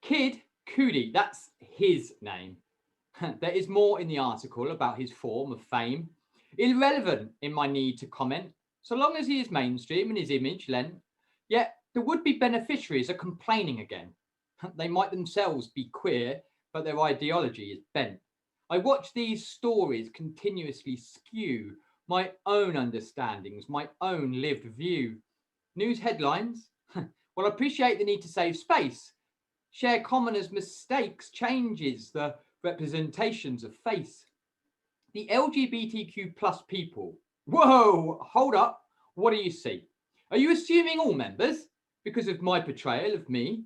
Kid Cudi, that's his name. There is more in the article about his form of fame. Irrelevant in my need to comment, so long as he is mainstream and his image lent. Yet the would-be beneficiaries are complaining again. They might themselves be queer, but their ideology is bent. I watch these stories continuously skew my own understandings, my own lived view. News headlines? Well, I appreciate the need to save space. Share commoners' mistakes changes the representations of face. The LGBTQ plus people. Whoa, hold up. What do you see? Are you assuming all members because of my portrayal of me?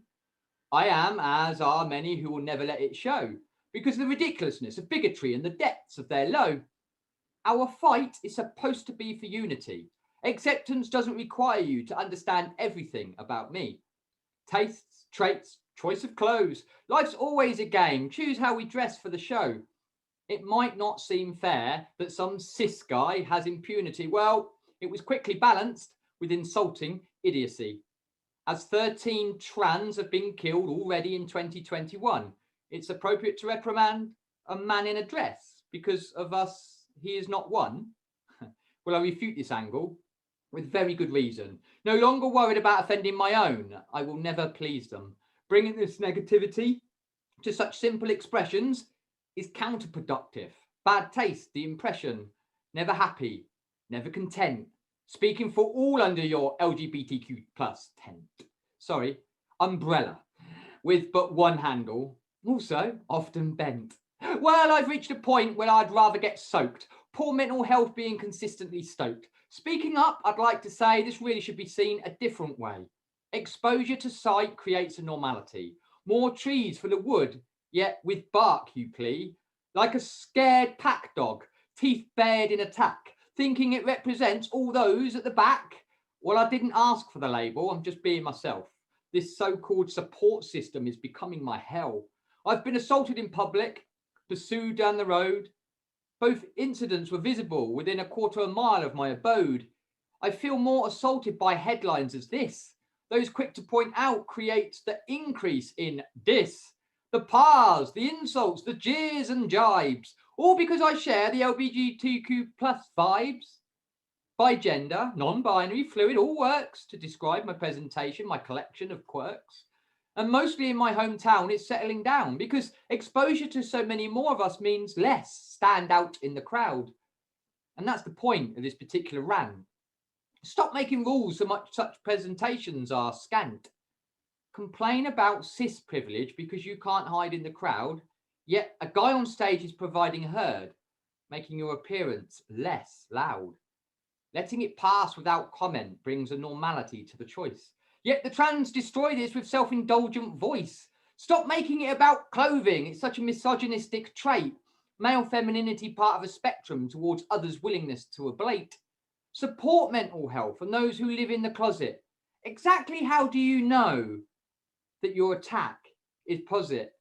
I am, as are many who will never let it show, because of the ridiculousness of bigotry and the depths of their low. Our fight is supposed to be for unity. Acceptance doesn't require you to understand everything about me. Tastes, traits, choice of clothes. Life's always a game. Choose how we dress for the show. It might not seem fair that some cis guy has impunity. Well, it was quickly balanced with insulting idiocy. As 13 trans have been killed already in 2021, it's appropriate to reprimand a man in a dress because of us, he is not one. Well, I refute this angle with very good reason. No longer worried about offending my own, I will never please them. Bringing this negativity to such simple expressions is counterproductive. Bad taste, the impression, never happy, never content. Speaking for all under your LGBTQ plus tent. Sorry, umbrella, with but one handle, also often bent. Well, I've reached a point where I'd rather get soaked. Poor mental health being consistently stoked. Speaking up, I'd like to say this really should be seen a different way. Exposure to sight creates a normality. More trees for the wood, yet with bark you plea. Like a scared pack dog, teeth bared in attack, thinking it represents all those at the back. Well, I didn't ask for the label, I'm just being myself. This so-called support system is becoming my hell. I've been assaulted in public, pursued down the road. Both incidents were visible within a quarter of a mile of my abode. I feel more assaulted by headlines as this. Those quick to point out creates the increase in diss. The pars, the insults, the jeers and jibes, all because I share the LGBTQ plus vibes. By gender, non-binary, fluid, all works to describe my presentation, my collection of quirks. And mostly in my hometown, it's settling down because exposure to so many more of us means less stand out in the crowd. And that's the point of this particular rant. Stop making rules so much such presentations are scant. Complain about cis privilege because you can't hide in the crowd, yet a guy on stage is providing a herd, making your appearance less loud. Letting it pass without comment brings a normality to the choice. Yet the trans destroy this with self-indulgent voice. Stop making it about clothing. It's such a misogynistic trait. Male femininity part of a spectrum towards others' willingness to ablate. Support mental health and those who live in the closet. Exactly how do you know that your attack is posit?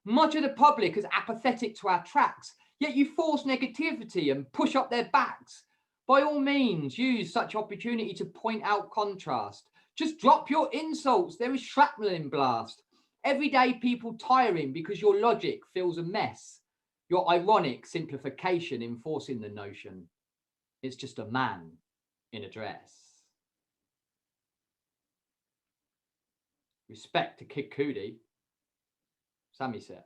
Much of the public is apathetic to our tracks, yet you force negativity and push up their backs. By all means, use such opportunity to point out contrast. Just drop your insults, there is shrapnel in blast. Everyday people tiring because your logic feels a mess. Your ironic simplification enforcing the notion. It's just a man in a dress. Respect to Kid Cudi. Sami said.